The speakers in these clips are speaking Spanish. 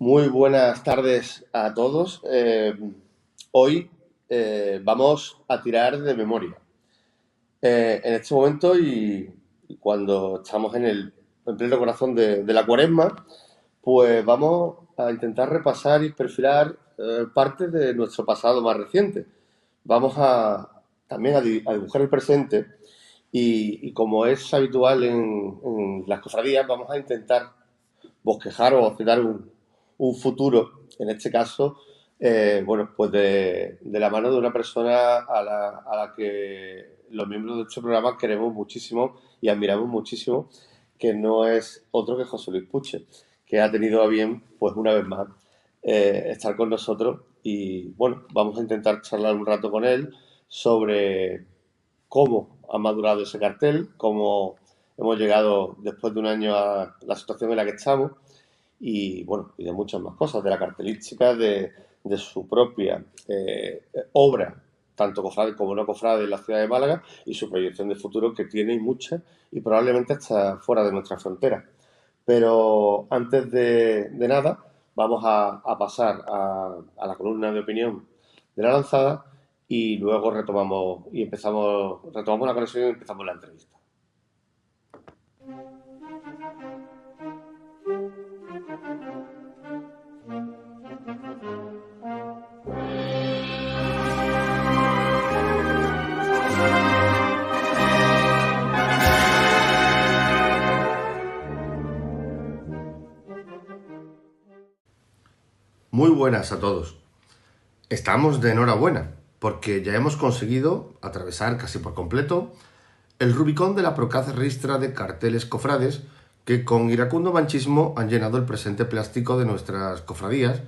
Muy buenas tardes a todos. Hoy vamos a tirar de memoria. En este momento y cuando estamos en pleno corazón de la cuaresma, pues vamos a intentar repasar y perfilar partes de nuestro pasado más reciente. Vamos también a dibujar el presente y como es habitual en las cofradías, vamos a intentar bosquejar o citar un futuro, en este caso, bueno, pues de la mano de una persona a la que los miembros de este programa queremos muchísimo y admiramos muchísimo, que no es otro que José Luis Puche, que ha tenido a bien, pues una vez más, estar con nosotros y, bueno, vamos a intentar charlar un rato con él sobre cómo ha madurado ese cartel, cómo hemos llegado después de un año a la situación en la que estamos y bueno, y de muchas más cosas, de la cartelística, de su propia obra, tanto cofrade como no cofrade en la ciudad de Málaga y su proyección de futuro que tiene y muchas y probablemente hasta fuera de nuestra frontera. Pero antes de nada, vamos a pasar a la columna de opinión de la lanzada y luego retomamos la conexión y empezamos la entrevista. Muy buenas a todos. Estamos de enhorabuena, porque ya hemos conseguido atravesar casi por completo el Rubicón de la procaz ristra de carteles cofrades que con iracundo manchismo han llenado el presente plástico de nuestras cofradías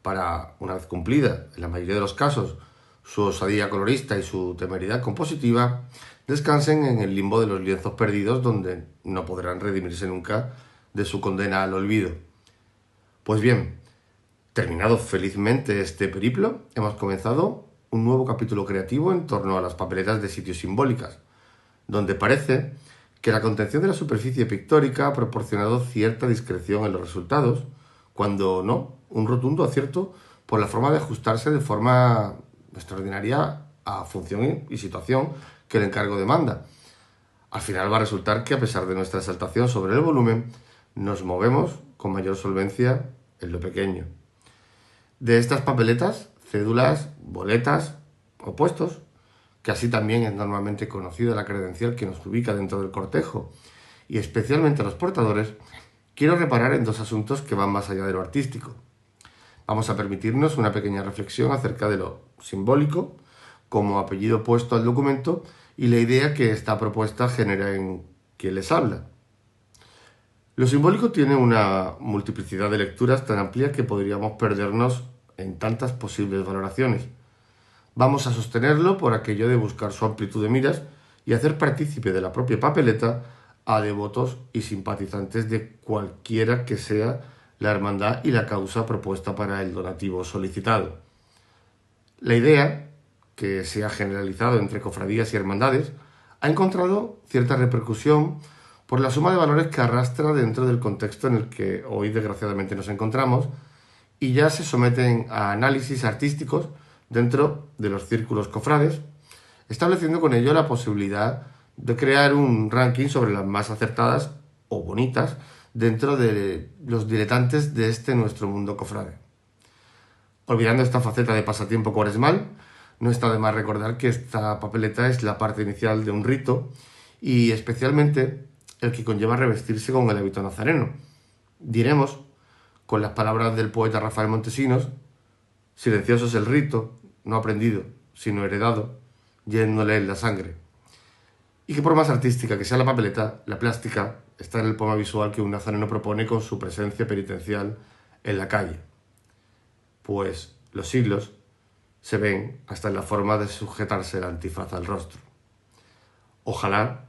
para, una vez cumplida, en la mayoría de los casos, su osadía colorista y su temeridad compositiva, descansen en el limbo de los lienzos perdidos donde no podrán redimirse nunca de su condena al olvido. Pues bien, terminado felizmente este periplo, hemos comenzado un nuevo capítulo creativo en torno a las papeletas de sitios simbólicas, donde parece que la contención de la superficie pictórica ha proporcionado cierta discreción en los resultados, cuando no, un rotundo acierto por la forma de ajustarse de forma extraordinaria a función y situación que el encargo demanda. Al final va a resultar que, a pesar de nuestra exaltación sobre el volumen, nos movemos con mayor solvencia en lo pequeño. De estas papeletas, cédulas, boletas o puestos, que así también es normalmente conocida la credencial que nos ubica dentro del cortejo, y especialmente a los portadores, quiero reparar en dos asuntos que van más allá de lo artístico. Vamos a permitirnos una pequeña reflexión acerca de lo simbólico, como apellido puesto al documento, y la idea que esta propuesta genera en quien les habla. Lo simbólico tiene una multiplicidad de lecturas tan amplia que podríamos perdernos en tantas posibles valoraciones. Vamos a sostenerlo por aquello de buscar su amplitud de miras y hacer partícipe de la propia papeleta a devotos y simpatizantes de cualquiera que sea la hermandad y la causa propuesta para el donativo solicitado. La idea, que se ha generalizado entre cofradías y hermandades, ha encontrado cierta repercusión por la suma de valores que arrastra dentro del contexto en el que hoy desgraciadamente nos encontramos y ya se someten a análisis artísticos dentro de los círculos cofrades, estableciendo con ello la posibilidad de crear un ranking sobre las más acertadas o bonitas dentro de los diletantes de este nuestro mundo cofrade. Olvidando esta faceta de pasatiempo cuaresmal, no está de más recordar que esta papeleta es la parte inicial de un rito y especialmente el que conlleva revestirse con el hábito nazareno. Diremos, con las palabras del poeta Rafael Montesinos, silencioso es el rito, no aprendido, sino heredado, yéndole en la sangre. Y que por más artística que sea la papeleta, la plástica está en el poema visual que un nazareno propone con su presencia penitencial en la calle. Pues los siglos se ven hasta en la forma de sujetarse el antifaz al rostro. Ojalá,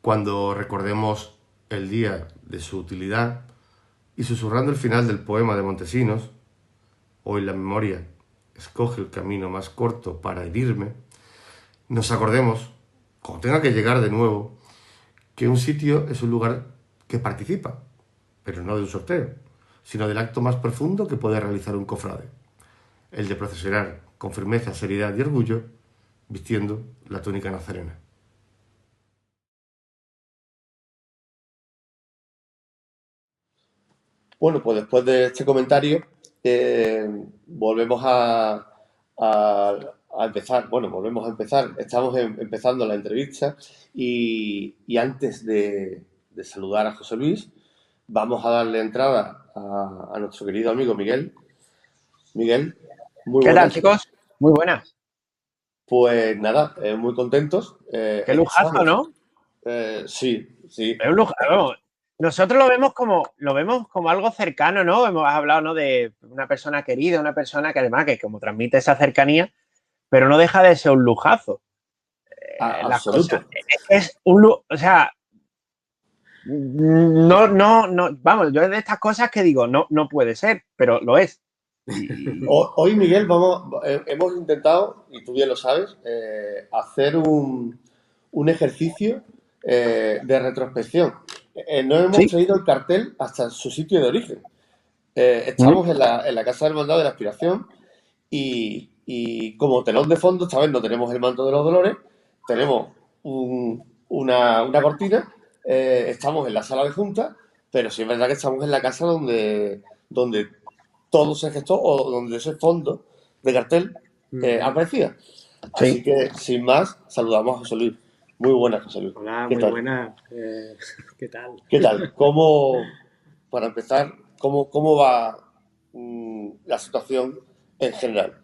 cuando recordemos el día de su utilidad y susurrando el final del poema de Montesinos, hoy la memoria escoge el camino más corto para herirme, nos acordemos, cuando tenga que llegar de nuevo, que un sitio es un lugar que participa, pero no de un sorteo, sino del acto más profundo que puede realizar un cofrade, el de procesionar con firmeza, seriedad y orgullo, vistiendo la túnica nazarena. Bueno, pues después de este comentario, volvemos a- a empezar. Bueno, volvemos a empezar. Estamos empezando la entrevista y antes de saludar a José Luis, vamos a darle entrada a nuestro querido amigo Miguel. Miguel, muy ¿Qué tal, buenas. chicos? Muy buenas. Pues nada, muy contentos. Qué lujazo, Estamos. ¿no? Sí, sí. Es un lujazo. Nosotros lo vemos como algo cercano, ¿no? Hemos hablado, ¿no? De una persona querida, una persona que además que como transmite esa cercanía, pero no deja de ser un lujazo. Las cosas. Absoluto. Es un o sea, no, vamos, yo es de estas cosas que digo, no puede ser, pero lo es. Hoy, Miguel, hemos intentado, y tú bien lo sabes, hacer un ejercicio de retrospección. No hemos Sí. traído el cartel hasta su sitio de origen. ¿Mm? Estamos en la Casa del Hermandad de la Aspiración y como telón de fondo, esta vez no tenemos el manto de los dolores, tenemos una cortina, estamos en la sala de junta, pero sí es verdad que estamos en la casa donde todo se gestó o donde ese fondo de cartel aparecía. Así Sí. que, sin más, saludamos a José Luis. Muy buenas, José Luis. Hola, ¿Qué muy tal? buenas. ¿Qué tal? ¿Qué tal? Para empezar, cómo va la situación en general?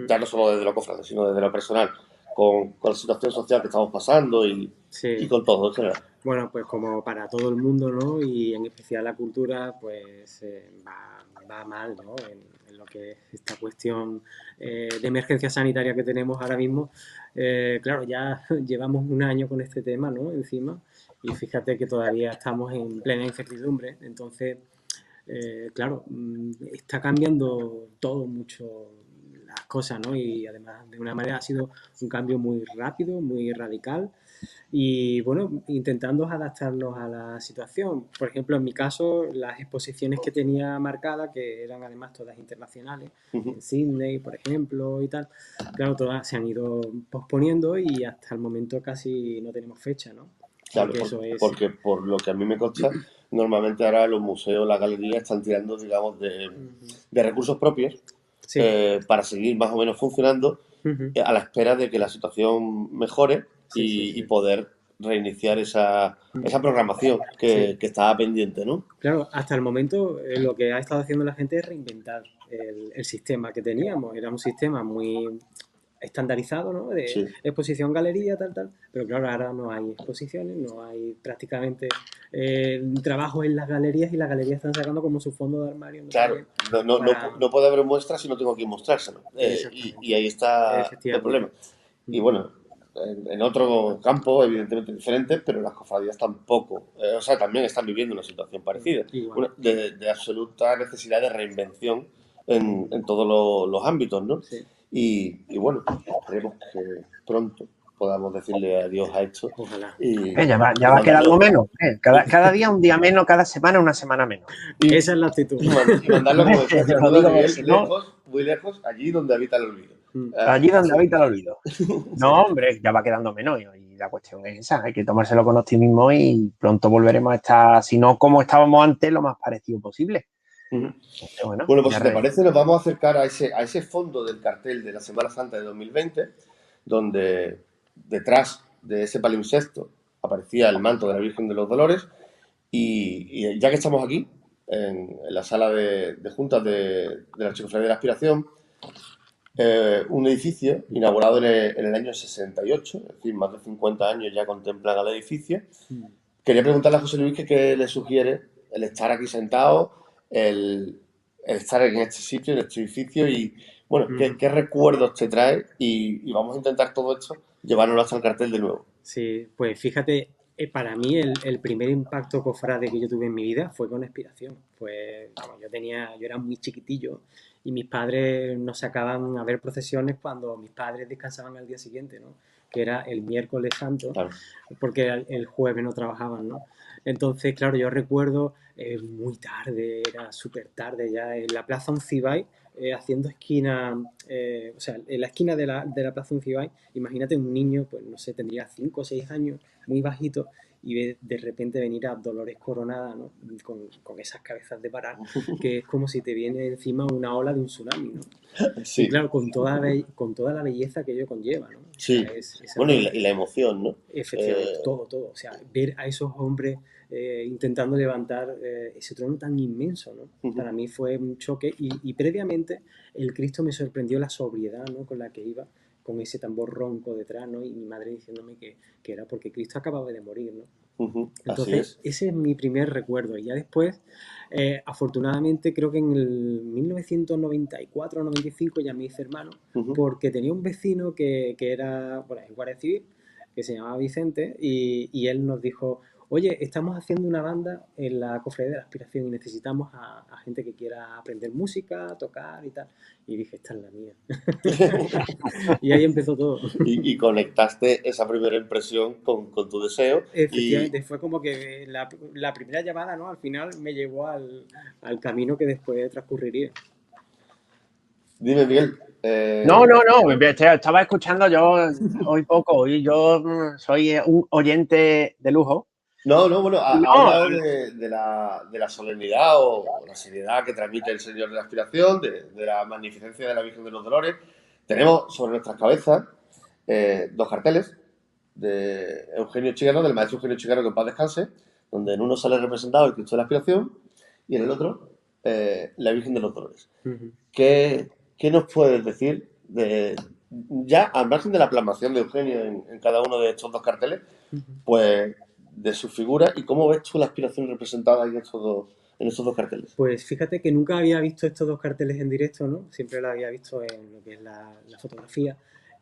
Ya no solo desde lo cofrade, sino desde lo personal, con la situación social que estamos pasando y Sí, con todo en general. bueno, pues como para todo el mundo, ¿no? Y en especial la cultura, pues va mal, ¿no? En lo que es esta cuestión de emergencia sanitaria que tenemos ahora mismo. Claro, ya llevamos un año con este tema, ¿no? Encima, y fíjate que todavía estamos en plena incertidumbre. Entonces, claro, está cambiando todo mucho las cosas, ¿no? Y además, de una manera ha sido un cambio muy rápido, muy radical. Y bueno, intentando adaptarnos a la situación. Por ejemplo, en mi caso, las exposiciones que tenía marcadas, que eran además todas internacionales, en Sydney, por ejemplo, y tal, claro, todas se han ido posponiendo y hasta el momento casi no tenemos fecha, ¿no? Claro, Porque eso es... porque por lo que a mí me consta, normalmente ahora los museos, las galerías están tirando, digamos, de recursos propios Sí. para seguir más o menos funcionando a la espera de que la situación mejore Sí, sí, y sí. poder reiniciar esa programación Sí. que estaba pendiente, ¿no? Claro, hasta el momento lo que ha estado haciendo la gente es reinventar el sistema que teníamos. Era un sistema muy estandarizado, ¿no? De Sí. exposición, galería, tal. Pero claro, ahora no hay exposiciones, no hay prácticamente trabajo en las galerías y las galerías están sacando como su fondo de armario, no sé Claro, qué, para... no puede haber muestras si no tengo que mostrárselo. Y Exactamente, ahí está el efectivamente. problema. Y bueno, en otro campo, evidentemente diferente, pero las cofradías tampoco, o sea, también están viviendo una situación parecida, Igual. de absoluta necesidad de reinvención en todos los ámbitos, ¿no? Sí. Y bueno, esperemos que pronto podamos decirle adiós a esto Ojalá. y, Ya y va quedando mandarlo, menos. Cada día un día menos, cada semana una semana menos. Esa es la actitud. y mandarlo, como decía, Te sin lo duda, digo porque Miguel, si no, lejos, muy lejos, allí donde habita el olvido. allí donde Así, habita el olvido. No, hombre, ya va quedando menos y la cuestión es esa, hay que tomárselo con optimismo y pronto volveremos a estar, si no como estábamos antes, lo más parecido posible. Entonces, bueno, Bueno, pues si te parece, nos vamos a acercar a ese fondo del cartel de la Semana Santa de 2020, donde detrás de ese palimpsesto aparecía el manto de la Virgen de los Dolores. Y ya que estamos aquí, en la sala de juntas de la Chicofradía de la Aspiración, un edificio inaugurado en el año 68, es decir, más de 50 años ya contemplan al edificio. Quería preguntarle a José Luis que qué le sugiere el estar aquí sentado, el estar en este sitio, en este edificio y, bueno, qué recuerdos te trae y vamos a intentar todo esto llevárnoslo hasta el cartel de nuevo. Sí, pues fíjate, para mí el primer impacto cofrade que yo tuve en mi vida fue con Expiración. Pues, vamos, yo era muy chiquitillo y mis padres nos sacaban a ver procesiones cuando mis padres descansaban al día siguiente, ¿no? Que era el miércoles santo, Claro. porque el jueves no trabajaban, ¿no? Entonces, claro, yo recuerdo muy tarde, era súper tarde ya, en la Plaza Uncibay, haciendo esquina, o sea, en la esquina de la Plaza Uncibay, imagínate un niño, pues no sé, tendría 5 o 6 años, muy bajito, y ve de repente venir a Dolores Coronada, ¿no? Con esas cabezas de parar, que es como si te viene encima una ola de un tsunami, ¿no? Sí, Y claro, con toda la belleza que ello conlleva, ¿no? O sí. sea, es Bueno, algo, y la emoción, ¿no? efectivamente, todo, todo. O sea, ver a esos hombres intentando levantar ese trono tan inmenso, ¿no? Para mí fue un choque y previamente el Cristo me sorprendió la sobriedad, ¿no? Con la que iba, con ese tambor ronco detrás, ¿no? Y mi madre diciéndome que era porque Cristo acababa de morir, ¿no? Así Entonces, es. ese es mi primer recuerdo. Y ya después, afortunadamente, creo que en el 1994 o 95 ya me hice hermano, porque tenía un vecino que era, bueno, en Guardia Civil, que se llamaba Vicente, y él nos dijo, oye, estamos haciendo una banda en la Cofradía de la Aspiración y necesitamos a gente que quiera aprender música, tocar y tal. Y dije, esta es la mía. Y ahí empezó todo. Y conectaste esa primera impresión con tu deseo y Efectivamente, fue como que la primera llamada, ¿no? Al final me llevó al camino que después transcurriría. dime, Miguel. No, estaba escuchando yo hoy poco, hoy yo soy un oyente de lujo. No, bueno, Y ha no, hablado de la solemnidad o la seriedad que transmite el Señor de la Aspiración, de la magnificencia de la Virgen de los Dolores. Tenemos sobre nuestras cabezas dos carteles de Eugenio Chigano, del maestro Eugenio Chigano, que en paz descanse, donde en uno sale representado el Cristo de la Aspiración y en el otro la Virgen de los Dolores. ¿Qué nos puedes decir ya al margen de la plasmación de Eugenio en cada uno de estos dos carteles, pues de su figura y cómo ves tú la aspiración representada en estos dos carteles? Pues fíjate que nunca había visto estos dos carteles en directo, ¿no? Siempre lo había visto en lo que es la fotografía.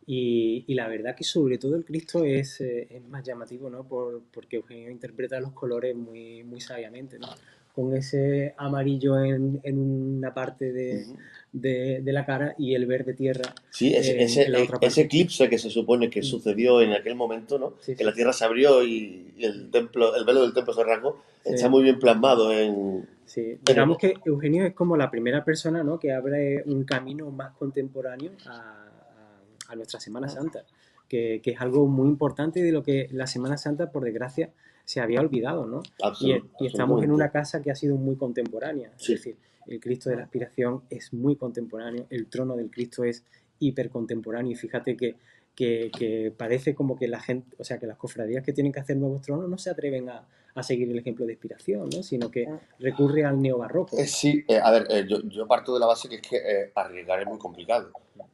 Y la verdad que sobre todo el Cristo es más llamativo, ¿no? Porque Eugenio interpreta los colores muy, muy sabiamente, ¿no? Con ese amarillo en una parte de la cara y el verde tierra Sí, en la otra ese parte. eclipse que se supone que sucedió en aquel momento, ¿no? Sí, Que sí, la tierra se abrió y el templo, el velo del templo se rasgó, está sí. muy bien plasmado en... Sí, en digamos que Eugenio es como la primera persona, ¿no? Que abre un camino más contemporáneo a nuestra Semana Santa, que es algo muy importante y de lo que la Semana Santa, por desgracia, se había olvidado, ¿no? Y estamos en una absolutamente. casa que ha sido muy contemporánea, es Sí. decir, el Cristo de la Aspiración es muy contemporáneo, el trono del Cristo es hipercontemporáneo y fíjate que parece como que la gente, o sea, que las cofradías que tienen que hacer nuevos tronos no se atreven a seguir el ejemplo de Inspiración, ¿no? Sino que recurre al neobarroco. Sí, a ver, yo parto de la base que es que arriesgar es muy complicado.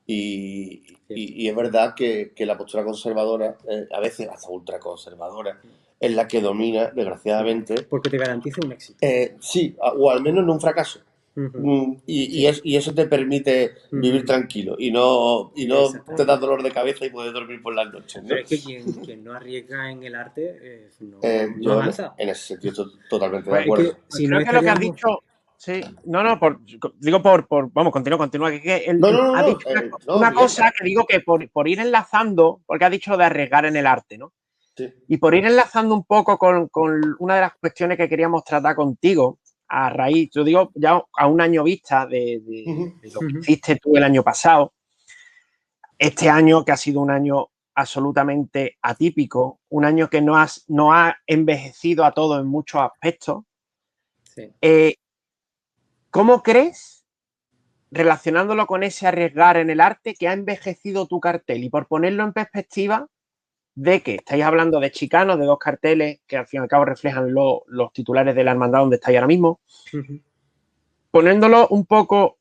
Y es verdad que la postura conservadora, a veces hasta ultraconservadora, es la que domina, desgraciadamente. Porque te garantiza un éxito. Sí, o al menos no un fracaso. Sí. Y eso te permite vivir tranquilo y no te da Exactamente. dolor de cabeza y puedes dormir por las noches, ¿no? Pero es que quien no arriesga en el arte no Yo avanza. en ese sentido estoy totalmente de Pues es acuerdo. que si no creo que lo que has estaríamos... dicho, sí, no, vamos, continúa, que él No, no, no, ha no, dicho no, una Miguel. cosa que digo que por ir enlazando, porque ha dicho lo de arriesgar en el arte, ¿no? Sí. Y por ir enlazando un poco con una de las cuestiones que queríamos tratar contigo, a raíz, yo digo, ya a un año vista de lo que hiciste tú el año pasado, este año que ha sido un año absolutamente atípico, un año que no ha envejecido a todo en muchos aspectos. Sí. ¿Cómo crees, relacionándolo con ese arriesgar en el arte, que ha envejecido tu cartel? Y por ponerlo en perspectiva, de que estáis hablando de Chicano, de dos carteles que al fin y al cabo reflejan los titulares de la hermandad donde estáis ahora mismo, poniéndolo un poco,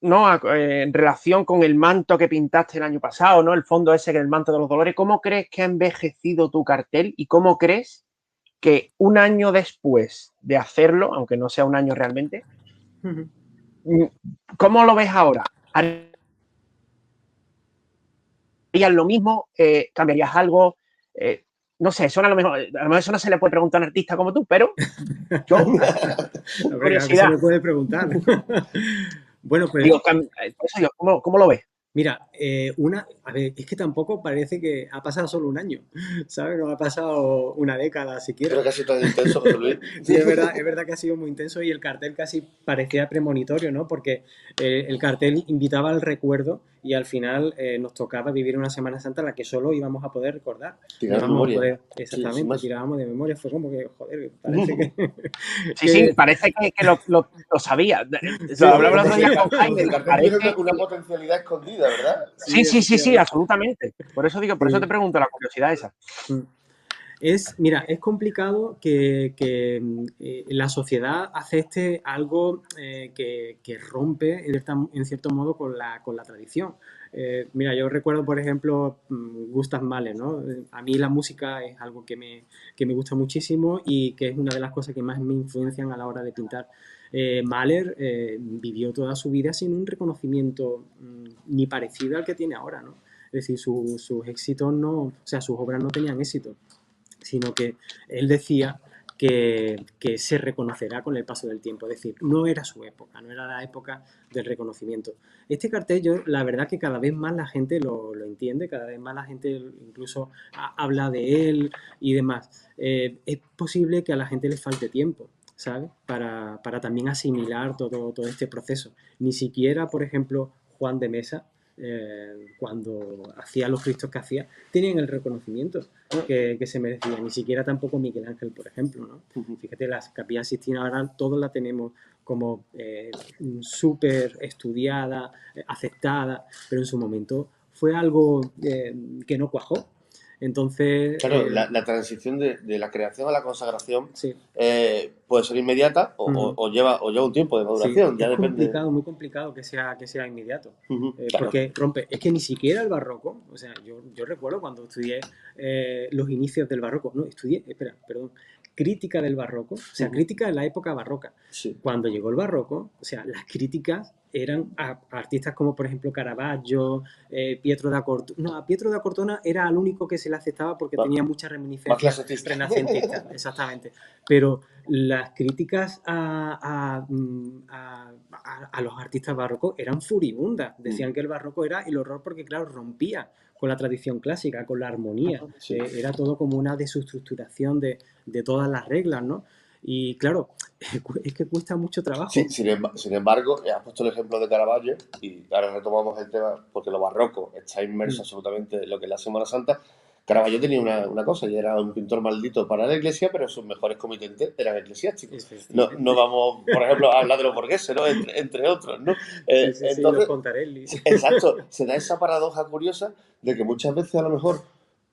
¿no? En relación con el manto que pintaste el año pasado, ¿no? El fondo ese que es el manto de los dolores, ¿cómo crees que ha envejecido tu cartel y cómo crees que un año después de hacerlo, aunque no sea un año realmente, ¿cómo lo ves ahora? ¿Harías lo mismo? ¿Cambiarías algo? No sé, eso a lo mejor eso no se le puede preguntar a un artista como tú, pero yo, Hombre, claro que se curiosidad, me puede preguntar. Bueno, pues digo, ¿cómo lo ves? Mira, a ver, es que tampoco parece que ha pasado solo un año, ¿sabes? No ha pasado una década siquiera. Creo que ha sido tan intenso, José Luis. Sí, es verdad que ha sido muy intenso y el cartel casi parecía premonitorio, ¿no? Porque el cartel invitaba al recuerdo y al final nos tocaba vivir una Semana Santa en la que solo íbamos a poder recordar. No Tirar íbamos a memoria. poder, Sí, sin exactamente, más. tirábamos de memoria. Fue como que, joder, parece que, Sí, sí, que parece que lo sabía. Sí, Lo hablaba el como otro si día el, con como Jaime. si el Digo, cartel tuviera parece una potencialidad escondida, ¿verdad? Sí, sí, sí, sí, sí, efectivamente. absolutamente. Por eso digo, por eso te Sí. pregunto la curiosidad esa. Mm. Mira, es complicado que la sociedad acepte algo que rompe en cierto modo con la tradición. Mira, yo recuerdo, por ejemplo, Gustav Mahler, ¿no? A mí la música es algo que me gusta muchísimo y que es una de las cosas que más me influencian a la hora de pintar. Mahler vivió toda su vida sin un reconocimiento ni parecido al que tiene ahora, ¿no? Es decir, sus éxitos no, o sea, sus obras no tenían éxito, sino que él decía que se reconocerá con el paso del tiempo. Es decir, no era su época, no era la época del reconocimiento. Este cartel, yo, la verdad que cada vez más la gente lo entiende, cada vez más la gente incluso habla de él y demás. Es posible que a la gente le falte tiempo, ¿sabes? Para también asimilar todo este proceso. Ni siquiera, por ejemplo, Juan de Mesa, cuando hacía los Cristos que hacía, tenían el reconocimiento que se merecía, ni siquiera tampoco Miguel Ángel, por ejemplo, ¿no? Fíjate, las capillas Sixtina ahora todos la tenemos como súper estudiada, aceptada, pero en su momento fue algo que no cuajó. Entonces, Claro, la transición de la creación a la consagración sí. puede ser inmediata o lleva un tiempo de Sí, maduración, ya es depende. complicado, muy complicado que sea inmediato, Claro. porque rompe. Es que ni siquiera el barroco, o sea, yo recuerdo cuando estudié los inicios del barroco, no, espera, perdón, crítica del barroco, o sea, crítica de la época barroca. Sí. Cuando llegó el barroco, o sea, las críticas eran a artistas como, por ejemplo, Caravaggio, Pietro da Cortona. No, a Pietro da Cortona era el único que se le aceptaba porque Más, tenía muchas más reminiscencias clasicista. renacentistas, exactamente. Pero las críticas a los artistas barrocos eran furibundas. Decían que el barroco era el horror porque, claro, rompía con la tradición clásica, con la armonía. Sí. Era todo como una desestructuración de todas las reglas, ¿no? Y claro, es que cuesta mucho Sí, trabajo. sin embargo, has puesto el ejemplo de Caravaggio y ahora retomamos el tema porque lo barroco está inmerso Mm. absolutamente en lo que es la Semana Santa. Caravaggio tenía una cosa y era un pintor maldito para la iglesia, pero sus mejores comitentes eran eclesiásticos. No Efectivamente. vamos, por ejemplo, a hablar de los burgueses, ¿no? Entre otros, ¿no? Sí, sí, sí, los Entonces, Contarelli. exacto, se da esa paradoja curiosa de que muchas veces a lo mejor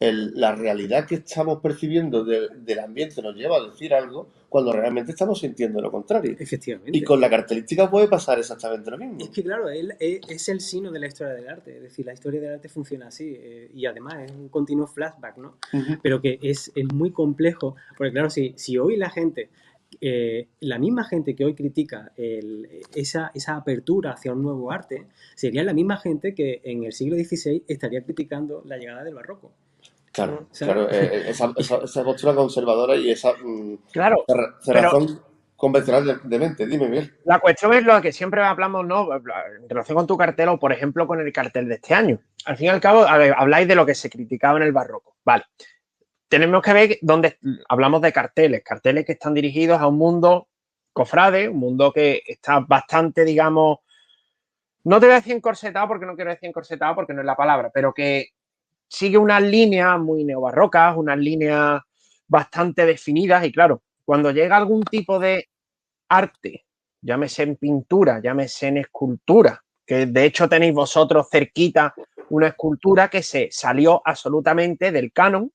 la realidad que estamos percibiendo del ambiente nos lleva a decir algo cuando realmente estamos sintiendo lo contrario. Y Efectivamente. con la característica puede pasar exactamente lo Es mismo. que claro, él es el sino de la historia del arte, es decir, la historia del arte funciona así y además es un continuo flashback, ¿no? Pero que es muy complejo, porque claro, si hoy la gente, la misma gente que hoy critica esa apertura hacia un nuevo arte, sería la misma gente que en el siglo XVI estaría criticando la llegada del barroco, Claro, ¿sabes? claro, esa postura conservadora y esa Claro, pero cerrazón convencional de mente. Dime, Miguel. la cuestión es lo que siempre hablamos, ¿no? En relación con tu cartel o, por ejemplo, con el cartel de este año. Al fin y al cabo, habláis de lo que se criticaba en el barroco. Vale. Tenemos que ver dónde hablamos de carteles que están dirigidos a un mundo cofrade, un mundo que está bastante, digamos, no te voy a decir encorsetado porque no quiero decir encorsetado porque no es la palabra, pero que sigue unas líneas muy neobarrocas, unas líneas bastante definidas y claro, cuando llega algún tipo de arte, llámese en pintura, llámese en escultura, que de hecho tenéis vosotros cerquita una escultura que se salió absolutamente del canon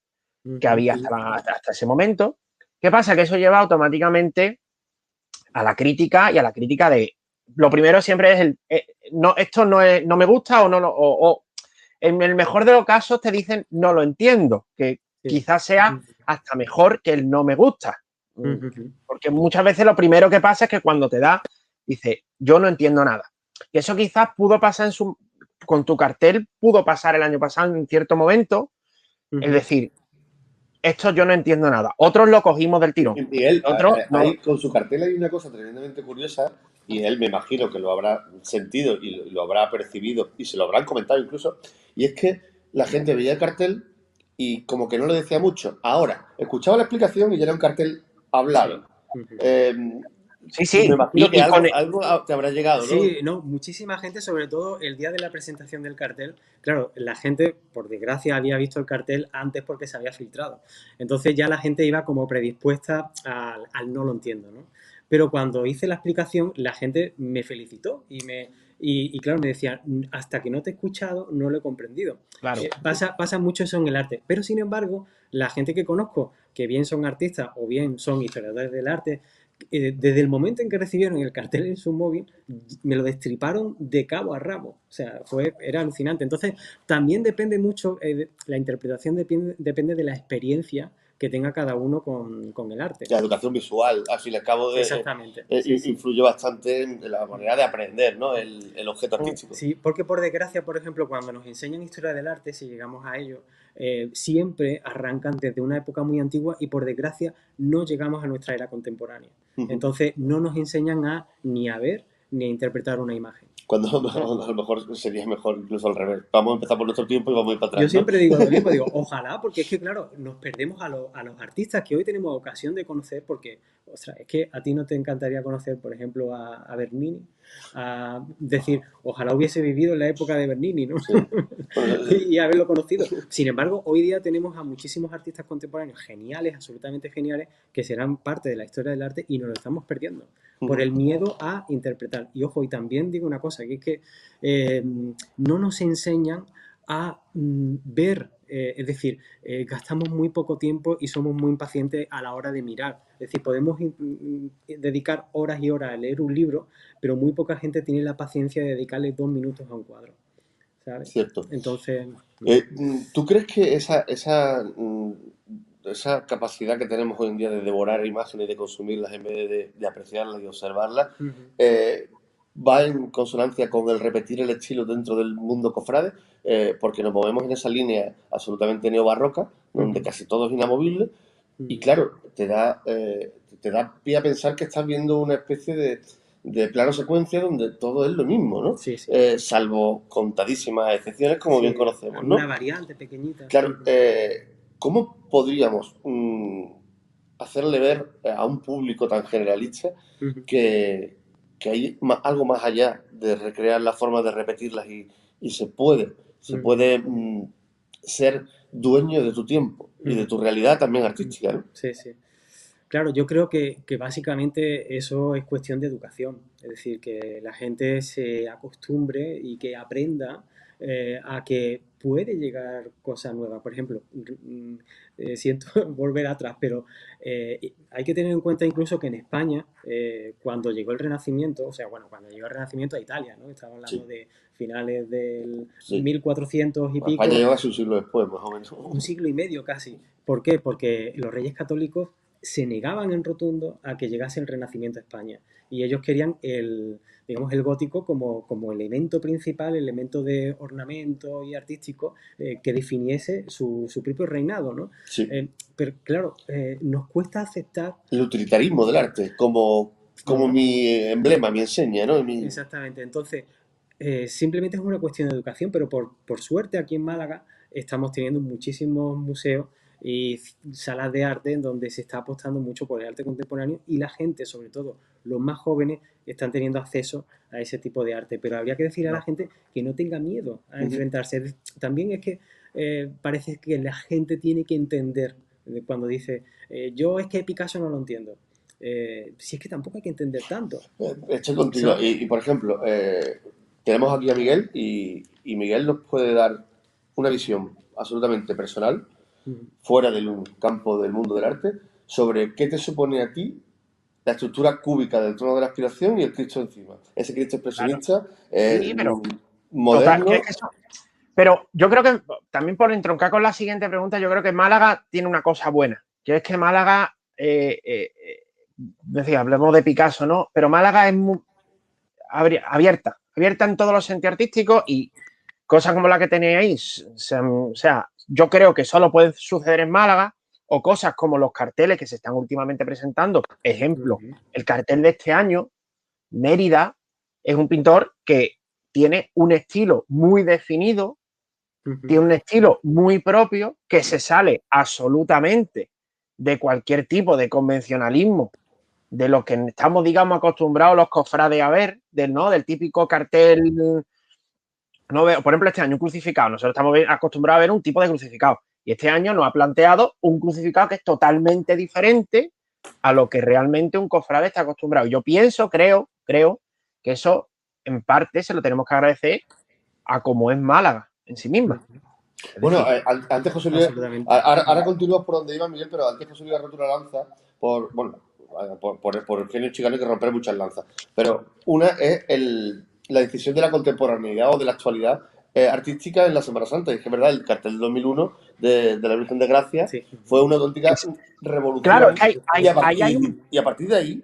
que había hasta ese momento. ¿Qué pasa? Que eso lleva automáticamente a la crítica y a la crítica de lo primero siempre es no, esto no, no me gusta o no o en el mejor de los casos te dicen no lo entiendo, que Sí. quizás sea hasta mejor que el no me gusta. Porque muchas veces lo primero que pasa es que cuando te da, dice, yo no entiendo nada. Y eso quizás pudo pasar con tu cartel, pudo pasar el año pasado en cierto momento, es decir, esto yo no entiendo nada. Otros lo cogimos del tirón. Miguel, Otros no. ahí con su cartel hay una cosa tremendamente curiosa y él me imagino que lo habrá sentido y lo habrá percibido y se lo habrán comentado incluso, y es que la gente veía el cartel y como que no le decía mucho. Ahora, escuchaba la explicación y ya era un cartel hablado. Sí, sí. Me imagino que Y con algo te habrá llegado, ¿no? Sí, no, muchísima gente, sobre todo el día de la presentación del cartel. Claro, la gente, por desgracia, había visto el cartel antes porque se había filtrado. Entonces ya la gente iba como predispuesta al no lo entiendo, ¿no? Pero cuando hice la explicación, la gente me felicitó y claro, me decía, hasta que no te he escuchado, no lo he comprendido. Claro. Pasa mucho eso en el arte. Pero sin embargo, la gente que conozco, que bien son artistas o bien son historiadores del arte, desde el momento en que recibieron el cartel en su móvil, me lo destriparon de cabo a rabo. O sea, era alucinante. Entonces, también depende mucho, la interpretación depende de la experiencia que tenga cada uno con el arte. La educación visual, al fin y al cabo, Exactamente. influye bastante en la manera de aprender, ¿no? El objeto artístico. Sí, porque por desgracia, por ejemplo, cuando nos enseñan historia del arte, si llegamos a ello, siempre arrancan desde una época muy antigua y por desgracia no llegamos a nuestra era contemporánea. Entonces no nos enseñan ni a ver ni a interpretar una imagen. Cuando a lo mejor sería mejor incluso al revés. Vamos a empezar por nuestro tiempo y vamos a ir para atrás. Yo siempre digo lo mismo, digo, ojalá, porque es que, claro, nos perdemos a los artistas que hoy tenemos ocasión de conocer, porque, ostras, es que a ti no te encantaría conocer, por ejemplo, a Bernini, a decir, ojalá hubiese vivido en la época de Bernini, ¿no? Sí. y haberlo conocido. Sin embargo, hoy día tenemos a muchísimos artistas contemporáneos geniales, absolutamente geniales, que serán parte de la historia del arte y nos lo estamos perdiendo por el miedo a interpretar. Y ojo, y también digo una cosa, que es que no nos enseñan a ver, es decir, gastamos muy poco tiempo y somos muy impacientes a la hora de mirar. Es decir, podemos dedicar horas y horas a leer un libro, pero muy poca gente tiene la paciencia de dedicarle 2 minutos a un cuadro, ¿sabes? Cierto. Entonces... ¿Tú crees que esa capacidad que tenemos hoy en día de devorar imágenes y de consumirlas en vez de apreciarlas y observarlas va en consonancia con el repetir el estilo dentro del mundo cofrade? Porque nos movemos en esa línea absolutamente neobarroca, donde casi todo es inamovible, y claro, te da pie a pensar que estás viendo una especie de plano secuencia donde todo es lo mismo, ¿no? Sí, sí. Salvo contadísimas excepciones, como bien conocemos, ¿no? Una variante pequeñita. Claro, ¿cómo podríamos hacerle ver a un público tan generalista que hay algo más allá de recrear las formas, de repetirlas y se puede ser dueño de tu tiempo y de tu realidad también artística, ¿no? Sí, sí. Claro, yo creo que básicamente eso es cuestión de educación, es decir, que la gente se acostumbre y que aprenda a que puede llegar cosas nuevas. Por ejemplo, siento volver atrás, pero hay que tener en cuenta incluso que en España, cuando llegó el Renacimiento, o sea, bueno, cuando llegó el Renacimiento a Italia, ¿no? Estamos hablando de finales del 1400 y pico. España llegó a un siglo después, más o menos. Un siglo y medio casi. ¿Por qué? Porque los reyes católicos se negaban en rotundo a que llegase el Renacimiento a España y ellos querían el gótico como elemento principal, elemento de ornamento y artístico que definiese su propio reinado, ¿no? Sí. Pero claro, nos cuesta aceptar el utilitarismo del arte como mi emblema, mi enseña, ¿no? Exactamente. Entonces, simplemente es una cuestión de educación, pero por suerte aquí en Málaga estamos teniendo muchísimos museos y salas de arte en donde se está apostando mucho por el arte contemporáneo y la gente, sobre todo los más jóvenes, están teniendo acceso a ese tipo de arte. Pero habría que decir a la gente que no tenga miedo a enfrentarse. También es que parece que la gente tiene que entender cuando dice yo es que Picasso no lo entiendo. Si es que tampoco hay que entender tanto. Estoy contigo. Y por ejemplo, tenemos aquí a Miguel y Miguel nos puede dar una visión absolutamente personal fuera del campo del mundo del arte, sobre qué te supone a ti la estructura cúbica del trono de la aspiración y el Cristo encima. Ese Cristo expresionista, sí, pero, moderno. Total, pero yo creo que, también por entroncar con la siguiente pregunta, yo creo que Málaga tiene una cosa buena, que es que Málaga, decía, hablemos de Picasso, ¿no? Pero Málaga es muy abierta en todos los sentidos artísticos y cosas como la que tenéis, o sea, yo creo que solo puede suceder en Málaga, o cosas como los carteles que se están últimamente presentando. Ejemplo, el cartel de este año, Mérida es un pintor que tiene un estilo muy definido, tiene un estilo muy propio, que se sale absolutamente de cualquier tipo de convencionalismo de lo que estamos, digamos, acostumbrados los cofrades a ver, del típico cartel. No veo, por ejemplo, este año un crucificado. Nosotros estamos acostumbrados a ver un tipo de crucificado. Y este año nos ha planteado un crucificado que es totalmente diferente a lo que realmente un cofrade está acostumbrado. Yo pienso, creo que eso en parte se lo tenemos que agradecer a cómo es Málaga en sí misma. Es Bueno, decir, antes José Luis, absolutamente. ahora continúas por donde iba Miguel, pero antes José Luis ha roto una lanza por el genio chicano hay que romper muchas lanzas. Pero una es la decisión de la contemporaneidad o de la actualidad artística en la Semana Santa. Y es que, verdad, el cartel del 2001 de la Virgen de Gracia Sí. fue una auténtica revolución. claro, Y a partir de ahí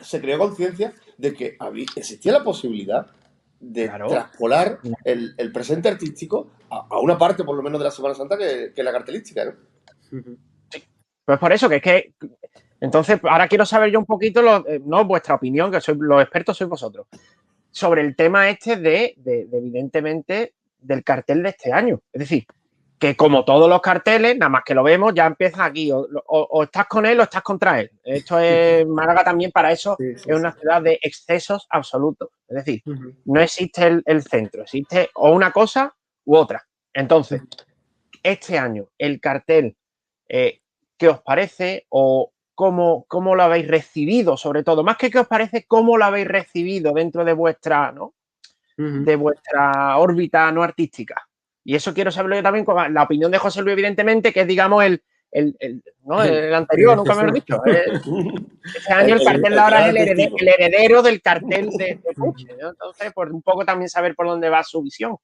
se creó conciencia de que existía la posibilidad de Claro. traspolar el presente artístico a una parte, por lo menos, de la Semana Santa que es la cartelística, ¿no? Pues por eso, que es que. Entonces, ahora quiero saber yo un poquito, no vuestra opinión, que los expertos sois vosotros, sobre el tema este de evidentemente, del cartel de este año. Es decir, que como todos los carteles, nada más que lo vemos, ya empieza aquí. O estás con él o estás contra él. Esto es Málaga también, para eso Sí, es una ciudad de excesos absolutos. Es decir, no existe el centro, existe o una cosa u otra. Entonces, este año, el cartel, ¿qué os parece? O cómo lo habéis recibido, sobre todo. Más que qué os parece, cómo lo habéis recibido dentro de vuestra, ¿no? De vuestra órbita no artística. Y eso quiero saberlo yo también con la opinión de José Luis, evidentemente, que es, digamos, el anterior, nunca me lo he dicho. Este año el cartel de ahora es el heredero del cartel de Puche, ¿no? Entonces, pues un poco también saber por dónde va su visión.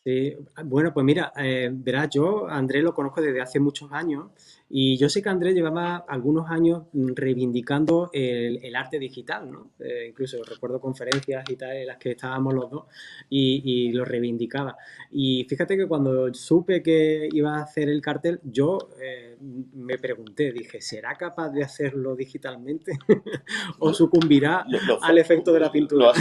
Sí, bueno, pues mira, verás, yo a Andrés lo conozco desde hace muchos años y yo sé que Andrés llevaba algunos años reivindicando el arte digital, ¿no? Incluso recuerdo conferencias y tal en las que estábamos los dos y lo reivindicaba. Y fíjate que cuando supe que iba a hacer el cartel, yo me pregunté, dije, ¿será capaz de hacerlo digitalmente o sucumbirá al efecto de la pintura?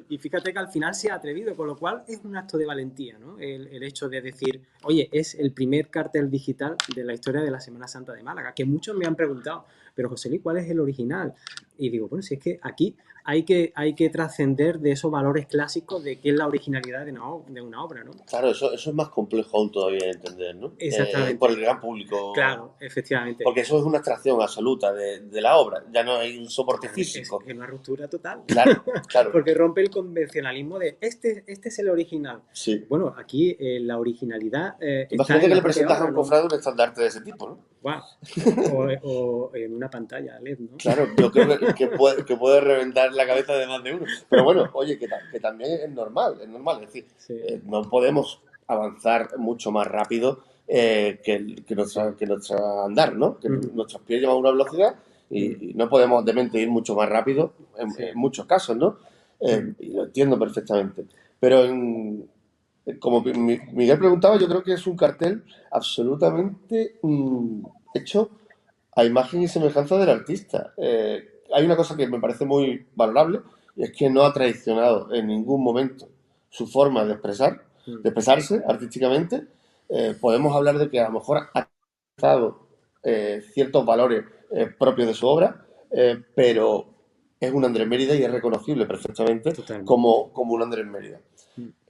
Y fíjate que al final se ha atrevido, con lo cual es un acto de valentía, ¿no? El hecho de decir, oye, es el primer cartel digital de la historia de la Semana Santa de Málaga, que muchos me han preguntado, pero José Luis, ¿cuál es el original? Y digo, bueno, si es que aquí hay que trascender de esos valores clásicos de qué es la originalidad de una obra, ¿no? Claro, eso es más complejo aún todavía de entender, ¿no? Exactamente. Por el gran público. Claro, efectivamente. Porque eso es una abstracción absoluta de la obra, ya no hay un soporte físico. Es una ruptura total. Claro. Porque rompe el convencionalismo de este es el original. Sí. Bueno, aquí la originalidad. Imagínate que le presentas a un cofrade un estandarte de ese tipo, ¿no? Wow. O en una pantalla LED, ¿no? Claro, yo creo que puede reventar la cabeza de más de uno. Pero bueno, oye, que también es normal. Es decir, Sí. No podemos avanzar mucho más rápido que nuestro andar, ¿no? Que nuestros pies llevan una velocidad y no podemos de mente ir mucho más rápido en muchos casos, ¿no? Y lo entiendo perfectamente. Pero como Miguel preguntaba, yo creo que es un cartel absolutamente hecho a imagen y semejanza del artista. Hay una cosa que me parece muy valorable y es que no ha traicionado en ningún momento su forma de expresarse artísticamente. Podemos hablar de que a lo mejor ha alcanzado ciertos valores propios de su obra, pero es un Andrés Mérida y es reconocible perfectamente como un Andrés Mérida.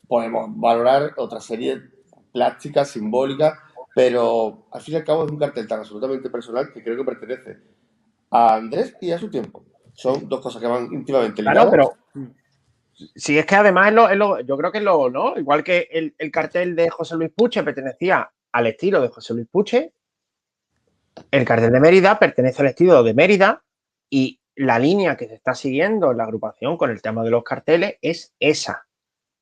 Podemos valorar otra serie plásticas, simbólicas, pero al fin y al cabo es un cartel tan absolutamente personal que creo que pertenece a Andrés y a su tiempo. Son dos cosas que van íntimamente ligadas. Claro, pero si es que además yo creo que ¿no? Igual que el cartel de José Luis Puche pertenecía al estilo de José Luis Puche, el cartel de Mérida pertenece al estilo de Mérida y la línea que se está siguiendo en la agrupación con el tema de los carteles es esa.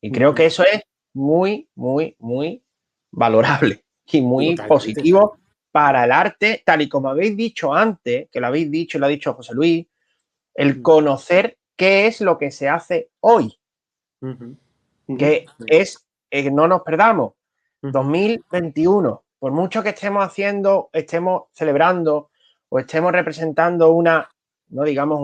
Y creo que eso es muy, muy, muy valorable y muy positivo para el arte, tal y como habéis dicho antes, que lo habéis dicho y lo ha dicho José Luis, el conocer qué es lo que se hace hoy. Que es, no nos perdamos, 2021, por mucho que estemos celebrando o estemos representando no digamos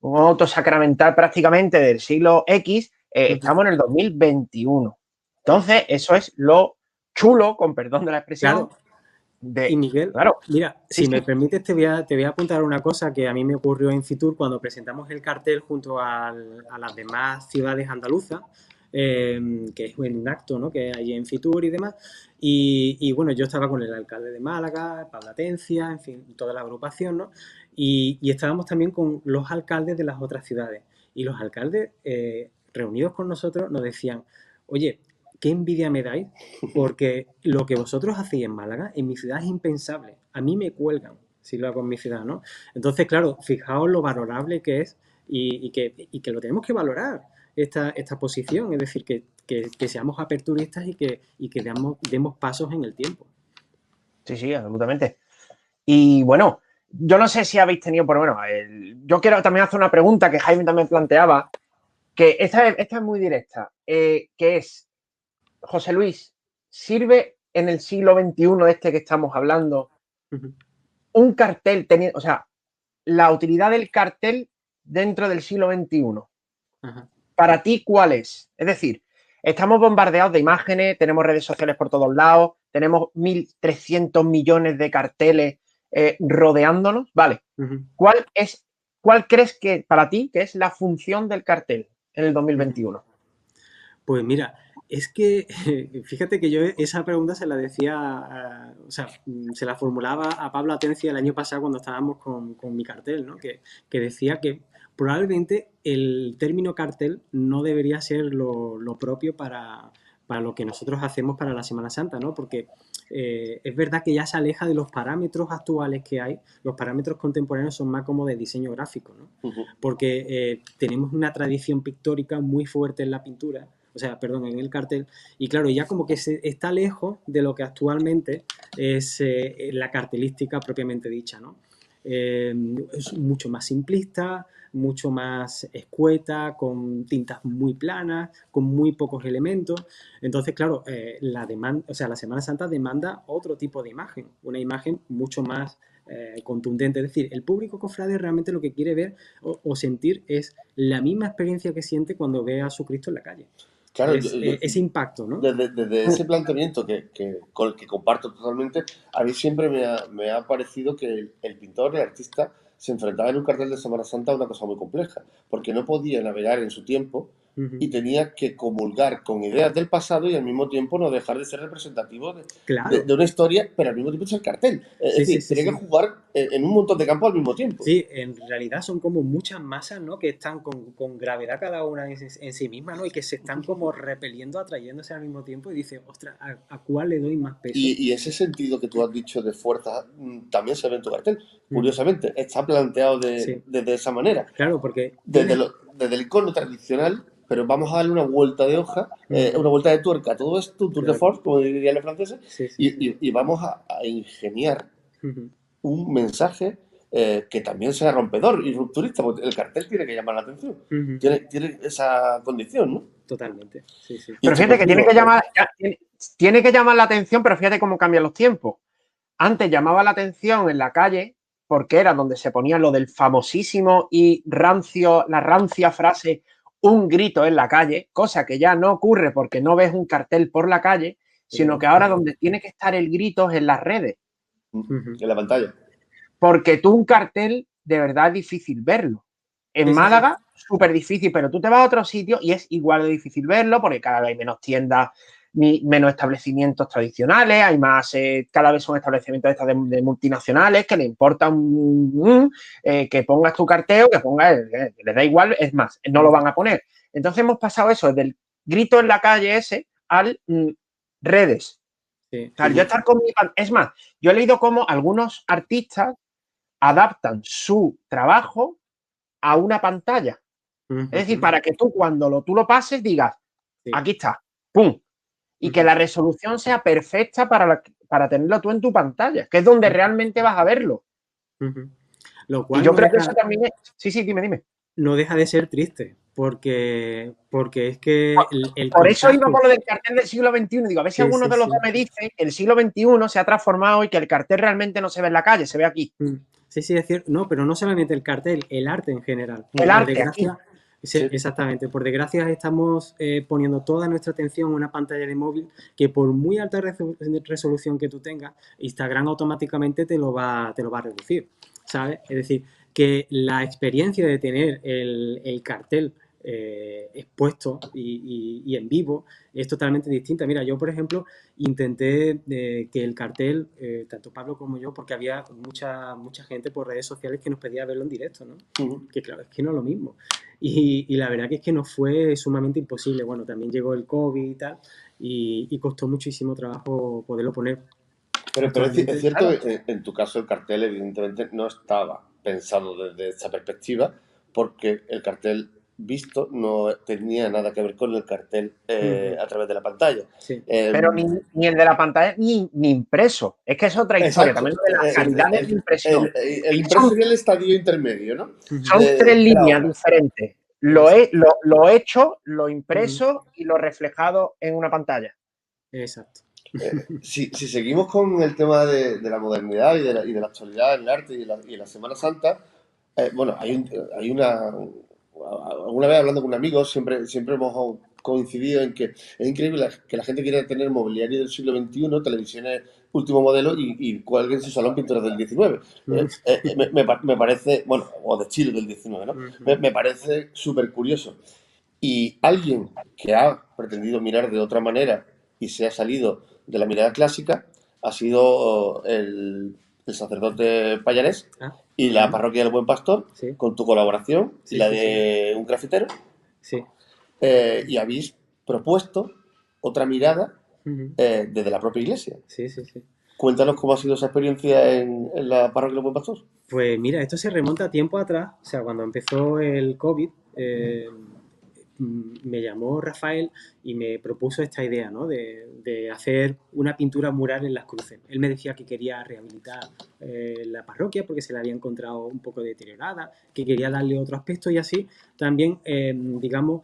un auto sacramental prácticamente del siglo X, estamos en el 2021. Entonces, eso es lo chulo, con perdón de la expresión, Claro. Y Miguel, claro, mira, sí, si me sí. permites, te voy a apuntar una cosa que a mí me ocurrió en Fitur cuando presentamos el cartel junto a las demás ciudades andaluzas, que es en un acto, ¿no?, que hay en Fitur y demás. Y bueno, yo estaba con el alcalde de Málaga, Pablo Atencia, en fin, toda la agrupación, ¿no? Y estábamos también con los alcaldes de las otras ciudades. Y los alcaldes reunidos con nosotros nos decían, oye, qué envidia me dais, porque lo que vosotros hacéis en Málaga, en mi ciudad es impensable. A mí me cuelgan si lo hago en mi ciudad, ¿no? Entonces, claro, fijaos lo valorable que es y que lo tenemos que valorar, esta posición. Es decir, que seamos aperturistas y que demos pasos en el tiempo. Sí, sí, absolutamente. Y bueno, yo no sé si habéis tenido, pero bueno, yo quiero también hacer una pregunta que Jaime también planteaba, que esta es muy directa, que es, José Luis, ¿sirve en el siglo XXI este que estamos hablando un cartel, o sea, la utilidad del cartel dentro del siglo XXI? Ajá. ¿Para ti cuál es? Es decir, estamos bombardeados de imágenes, tenemos redes sociales por todos lados, tenemos 1.300 millones de carteles rodeándonos, ¿vale? ¿Cuál crees que para ti que es la función del cartel en el 2021? Pues mira, es que fíjate que yo esa pregunta se la decía, o sea, se la formulaba a Pablo Atencia el año pasado cuando estábamos con mi cartel, ¿no? Que decía que probablemente el término cartel no debería ser lo propio para lo que nosotros hacemos para la Semana Santa, ¿no? Porque es verdad que ya se aleja de los parámetros actuales que hay. Los parámetros contemporáneos son más como de diseño gráfico, ¿no? Porque tenemos una tradición pictórica muy fuerte en la pintura, o sea, perdón, en el cartel, y claro, ya como que está lejos de lo que actualmente es la cartelística propiamente dicha, ¿no? Es mucho más simplista, mucho más escueta, con tintas muy planas, con muy pocos elementos. Entonces, claro, la Semana Santa demanda otro tipo de imagen, una imagen mucho más contundente. Es decir, el público cofrade realmente lo que quiere ver o sentir es la misma experiencia que siente cuando ve a su Cristo en la calle. Claro, Ese impacto, ¿no? desde ese planteamiento con el que comparto totalmente, a mí siempre me ha parecido que el pintor, el artista, se enfrentaba en un cartel de Semana Santa a una cosa muy compleja, porque no podía navegar en su tiempo y tenía que comulgar con ideas del pasado y al mismo tiempo no dejar de ser representativo Claro. de una historia, pero al mismo tiempo es el cartel. Es Sí, decir, sí, sí, tenía sí. que jugar en un montón de campos al mismo tiempo. Sí, en realidad son como muchas masas, ¿no? Que están con gravedad cada una en sí misma, ¿no? Y que se están como repeliendo, atrayéndose al mismo tiempo y dice, ostras, ¿a cuál le doy más peso? Y ese sentido que tú has dicho de fuerza también se ve en tu cartel. Curiosamente, está planteado Sí. de esa manera. Claro, porque Desde el icono tradicional, pero vamos a darle una vuelta de hoja, una vuelta de tuerca. Todo esto, un tour de force, como dirían los franceses, Sí, sí, sí. y vamos a ingeniar un mensaje que también sea rompedor y rupturista, porque el cartel tiene que llamar la atención. Tiene esa condición, ¿no? Totalmente. Sí, sí. Pero fíjate que tiene que llamar la atención, pero fíjate cómo cambian los tiempos. Antes llamaba la atención en la calle porque era donde se ponía lo del famosísimo y la rancia frase un grito en la calle, cosa que ya no ocurre porque no ves un cartel por la calle, sino que ahora donde tiene que estar el grito es en las redes. En la pantalla. Porque tú un cartel de verdad es difícil verlo. En Málaga, súper difícil, pero tú te vas a otro sitio y es igual de difícil verlo porque cada vez hay menos tiendas, menos establecimientos tradicionales, hay más, cada vez son establecimientos de multinacionales que le importa que pongas tu cartel, que pongas, les da igual, es más, no lo van a poner. Entonces hemos pasado eso del grito en la calle ese al redes. Sí. O sea, yo estar con es más, yo he leído cómo algunos artistas adaptan su trabajo a una pantalla. Es decir, para que tú cuando tú lo pases digas, aquí está, ¡pum! Y que la resolución sea perfecta para tenerlo tú en tu pantalla, que es donde realmente vas a verlo. Lo cual y yo no creo que deja, eso también es... Sí, dime. no deja de ser triste, porque es que el Por eso iba contacto... por lo del cartel del siglo XXI. Digo, a ver si Sí, alguno sí, de los sí. dos me dice que el siglo XXI se ha transformado y que el cartel realmente no se ve en la calle, se ve aquí. Sí, sí, es cierto. No, pero no solamente el cartel, el arte en general. El Por arte aquí. desgracia, Sí. exactamente. Por desgracia estamos poniendo toda nuestra atención en una pantalla de móvil que por muy alta resolución que tú tengas, Instagram automáticamente te lo va a reducir, ¿sabes? Es decir, que la experiencia de tener el cartel expuesto y en vivo es totalmente distinta. Mira, yo, por ejemplo, intenté que el cartel, tanto Pablo como yo, porque había mucha gente por redes sociales que nos pedía verlo en directo, ¿no? Que claro, es que no es lo mismo. Y la verdad que es que nos fue sumamente imposible. Bueno, también llegó el COVID y tal, y costó muchísimo trabajo poderlo poner. Pero es Actualmente, cierto Claro. que en tu caso el cartel evidentemente no estaba pensado desde esa perspectiva, porque el cartel visto no tenía nada que ver con el cartel a través de la pantalla. sí. Pero ni el de la pantalla ni impreso. Es que es otra historia. Exacto. También lo de la calidad de la impresión. El impreso sería el estadio intermedio, ¿no? Son tres De la líneas obra. diferentes. Exacto. Lo hecho, lo impreso y lo reflejado en una pantalla. Exacto. Si seguimos con el tema de la modernidad y de la actualidad en el arte y en la Semana Santa, bueno, hay una... Alguna vez hablando con un amigo, siempre hemos coincidido en que es increíble que la gente quiera tener mobiliario del siglo XXI, televisiones último modelo y cuelgue en su salón pinturas del XIX. Me parece, bueno, o de Chile del XIX, ¿no? Me parece súper curioso. Y alguien que ha pretendido mirar de otra manera y se ha salido de la mirada clásica ha sido el sacerdote Payarés Ah, y la parroquia del Buen Pastor, sí, con tu colaboración y sí, la sí, sí. de un grafitero, Sí. y habéis propuesto otra mirada desde la propia iglesia. Sí, sí, sí. Cuéntanos cómo ha sido esa experiencia en la parroquia del Buen Pastor. Pues mira, esto se remonta a tiempo atrás, o sea, cuando empezó el COVID, me llamó Rafael y me propuso esta idea, ¿no? De hacer una pintura mural en las cruces. Él me decía que quería rehabilitar la parroquia porque se la había encontrado un poco deteriorada, que quería darle otro aspecto y así también, digamos,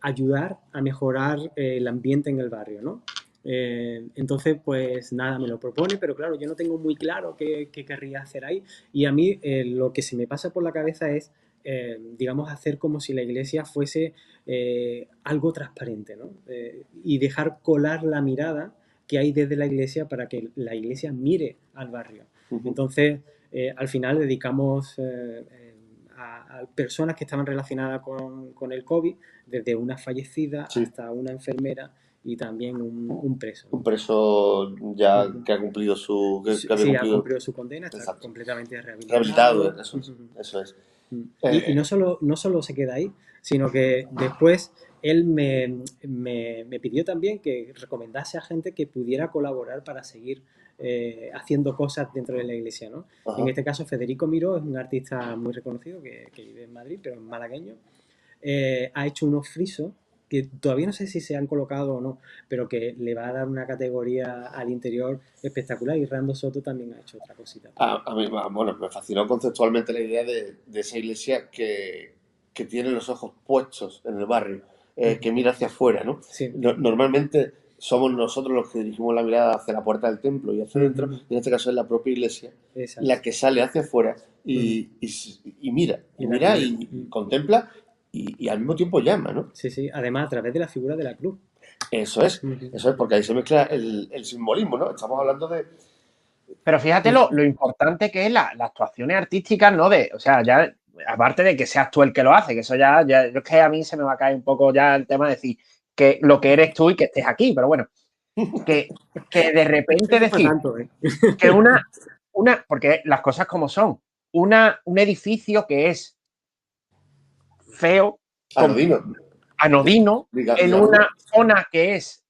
ayudar a mejorar el ambiente en el barrio, ¿no? Entonces, pues nada, me lo propone, pero claro, yo no tengo muy claro qué querría hacer ahí. Y a mí lo que se me pasa por la cabeza es, digamos, hacer como si la iglesia fuese algo transparente, ¿no? Y dejar colar la mirada que hay desde la iglesia para que la iglesia mire al barrio. Entonces, al final dedicamos a personas que estaban relacionadas con el COVID, desde una fallecida Sí. hasta una enfermera y también un preso. Un preso ya que ha cumplido que había Sí, ha cumplido. cumplido su condena, está Exacto. completamente rehabilitado. Rehabilitado, eso es. Y no solo se queda ahí, sino que después él me pidió también que recomendase a gente que pudiera colaborar para seguir haciendo cosas dentro de la iglesia, ¿no? Ajá. En este caso, Federico Miró es un artista muy reconocido que vive en Madrid, pero es malagueño. Ha hecho unos frisos que todavía no sé si se han colocado o no, pero que le va a dar una categoría al interior espectacular. Y Rando Soto también ha hecho otra cosita. A mí, bueno, me fascinó conceptualmente la idea de esa iglesia que tiene los ojos puestos en el barrio, que mira hacia afuera, ¿no? Sí. Normalmente somos nosotros los que dirigimos la mirada hacia la puerta del templo y hacia adentro, y en este caso es la propia iglesia Exacto. la que sale hacia afuera y mira, y contempla y al mismo tiempo llama, ¿no? Sí, sí, además a través de la figura de la cruz. Eso es, porque ahí se mezcla el simbolismo, ¿no? Estamos hablando de... Pero fíjate lo importante que es las actuaciones artísticas, ¿no? O sea, ya, aparte de que seas tú el que lo hace, que eso ya, es que a mí se me va a caer un poco ya el tema de decir que lo que eres tú y que estés aquí, pero bueno, que de repente decir que porque las cosas como son, un edificio que es feo, anodino, en una zona que es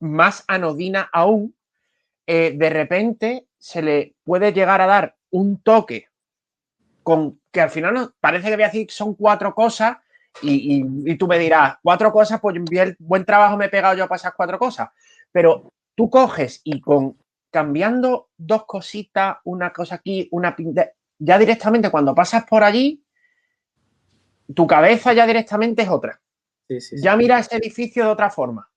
más anodina aún, de repente se le puede llegar a dar un toque con que al final nos parece que voy a decir son 4 cosas y tú me dirás, 4 cosas, pues buen trabajo me he pegado yo para esas 4 cosas. Pero tú coges y cambiando 2 cositas, una cosa aquí, ya directamente cuando pasas por allí, tu cabeza ya directamente es otra. Sí, sí, sí. Ya mira ese edificio de otra forma.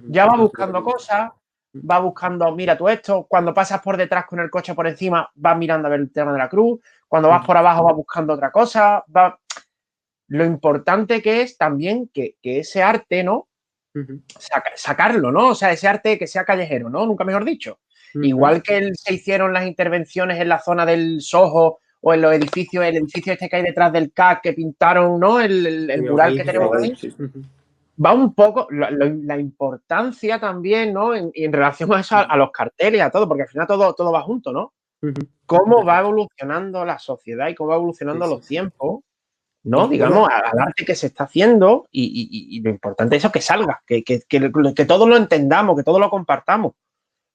Ya va buscando cosas, va buscando, mira tú esto, cuando pasas por detrás con el coche por encima, vas mirando a ver el tema de la cruz, cuando vas por abajo vas buscando otra cosa, lo importante que es también que ese arte, ¿no? Sacarlo, ¿no? O sea, ese arte que sea callejero, ¿no? Nunca mejor dicho. Igual que se hicieron las intervenciones en la zona del Soho o en los edificios, el edificio este que hay detrás del CAC que pintaron, ¿no? El mural que tenemos ahí. Va un poco la importancia también, ¿no? En relación a eso, a los carteles, a todo, porque al final todo va junto, ¿no? Cómo va evolucionando la sociedad y cómo va evolucionando los tiempos, ¿no? Digamos, al arte que se está haciendo y lo importante es eso, que salga, que todos lo entendamos, que todos lo compartamos.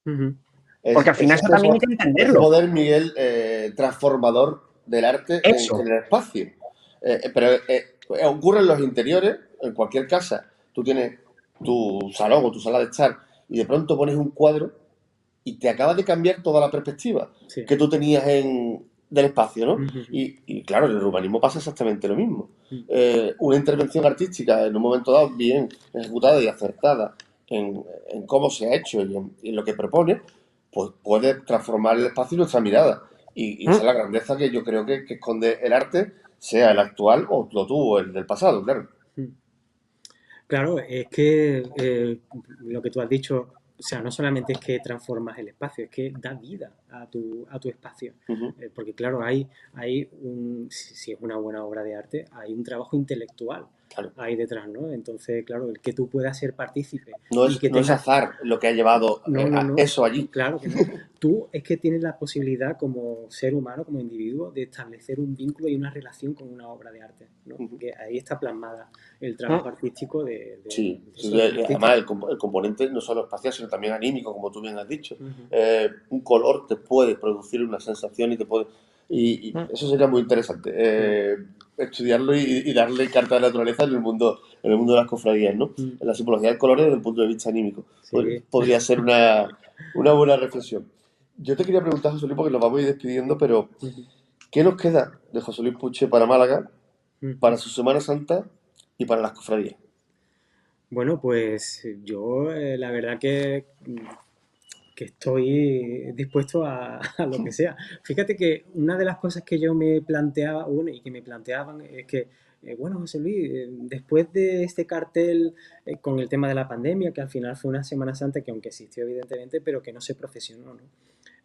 Porque al final eso también hay que entenderlo. Es poder, Miguel, transformador del arte en el espacio. Pero ocurre en los interiores, en cualquier casa. Tú tienes tu salón o tu sala de estar y de pronto pones un cuadro y te acaba de cambiar toda la perspectiva que tú tenías del espacio, ¿no? Y claro, en el urbanismo pasa exactamente lo mismo. Una intervención artística en un momento dado bien ejecutada y acertada en cómo se ha hecho y en lo que propone, pues puede transformar el espacio y nuestra mirada. Y esa es la grandeza que yo creo que esconde el arte, sea el actual o lo tuvo el del pasado, claro. Claro, es que lo que tú has dicho, o sea, no solamente es que transformas el espacio, es que da vida a tu espacio. Porque claro, si es una buena obra de arte, hay un trabajo intelectual ahí detrás, ¿no? Entonces, claro, el que tú puedas ser partícipe. No es azar lo que ha llevado eso allí. Claro que no. Tú es que tienes la posibilidad como ser humano, como individuo, de establecer un vínculo y una relación con una obra de arte, ¿no? Porque ahí está plasmada el trabajo artístico de además el componente no solo espacial, sino también anímico, como tú bien has dicho. Un color te puede producir una sensación y te puede... Y eso sería muy interesante, estudiarlo y darle carta de la naturaleza en el mundo de las cofradías, ¿no? En la simbología del color desde el punto de vista anímico. Podría ser una buena reflexión. Yo te quería preguntar, José Luis, porque nos vamos a ir despidiendo, pero ¿qué nos queda de José Luis Puche para Málaga, para su Semana Santa y para las cofradías? Bueno, pues yo la verdad que estoy dispuesto a lo que sea. Fíjate que una de las cosas que yo me planteaba, y que me planteaban, es que, bueno, José Luis, después de este cartel con el tema de la pandemia, que al final fue una Semana Santa que aunque existió evidentemente, pero que no se profesionó, ¿no?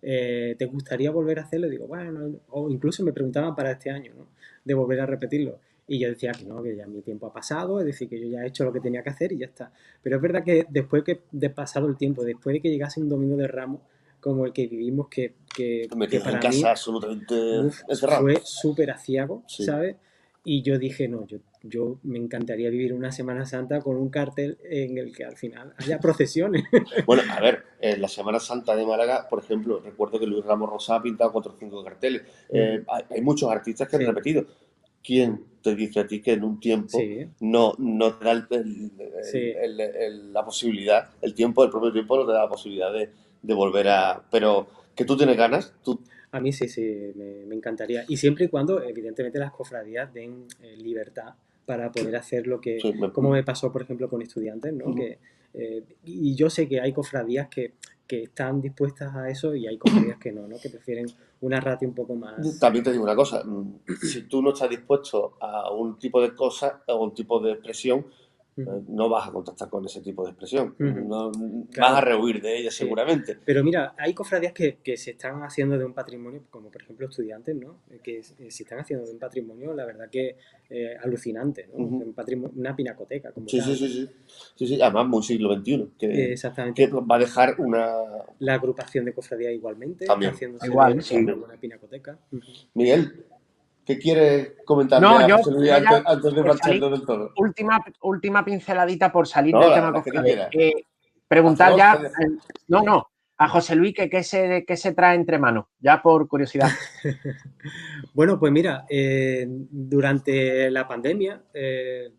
¿Te gustaría volver a hacerlo? Y digo, bueno, o incluso me preguntaban para este año, ¿no? De volver a repetirlo. Y yo decía que no, que ya mi tiempo ha pasado, es decir, que yo ya he hecho lo que tenía que hacer y ya está. Pero es verdad que después de pasado el tiempo, después de que llegase un Domingo de Ramos como el que vivimos, que para mí fue súper aciago, ¿sabes? Y yo dije, no, yo me encantaría vivir una Semana Santa con un cartel en el que al final haya procesiones. Bueno, a ver, en la Semana Santa de Málaga, por ejemplo, recuerdo que Luis Ramos Rosa ha pintado 4 o 5 carteles. Hay muchos artistas que han repetido. ¿Quién te dice a ti que en un tiempo no te da la posibilidad, el propio tiempo no te da la posibilidad de volver a... Pero que tú tienes ganas, A mí sí, me encantaría. Y siempre y cuando, evidentemente, las cofradías den libertad para poder hacer lo que... como me pasó, por ejemplo, con estudiantes, ¿no? Y yo sé que hay cofradías que están dispuestas a eso y hay cofradías que no, que prefieren una ratio un poco más... También te digo una cosa, si tú no estás dispuesto a un tipo de cosa o un tipo de expresión, no vas a contactar con ese tipo de expresión. No, vas a rehuir de ella seguramente. Pero mira, hay cofradías que se están haciendo de un patrimonio, como por ejemplo estudiantes, ¿no? Que se están haciendo de un patrimonio, la verdad que alucinante, ¿no? Una pinacoteca. Como tal. Sí, además muy siglo XXI. Exactamente. Que va a dejar una... La agrupación de cofradías igualmente. También. Está haciéndose una pinacoteca. Miguel, ¿qué quieres comentarle a José Luis antes de marcharnos del todo? Última pinceladita por salir del tema cofradía. Preguntar ya... a José Luis que qué se trae entre manos, ya por curiosidad. Bueno, pues mira, durante la pandemia,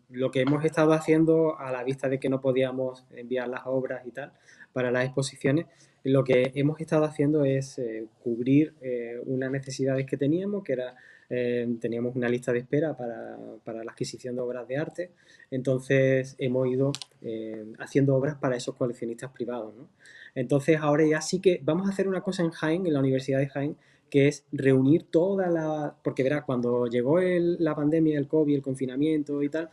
lo que hemos estado haciendo a la vista de que no podíamos enviar las obras y tal para las exposiciones, lo que hemos estado haciendo es cubrir unas necesidades que teníamos, que era teníamos una lista de espera para la adquisición de obras de arte, entonces hemos ido haciendo obras para esos coleccionistas privados, ¿no? Entonces ahora ya sí que vamos a hacer una cosa en Jaén, en la Universidad de Jaén, que es reunir toda la... Porque verás, cuando llegó la pandemia, el COVID, el confinamiento y tal,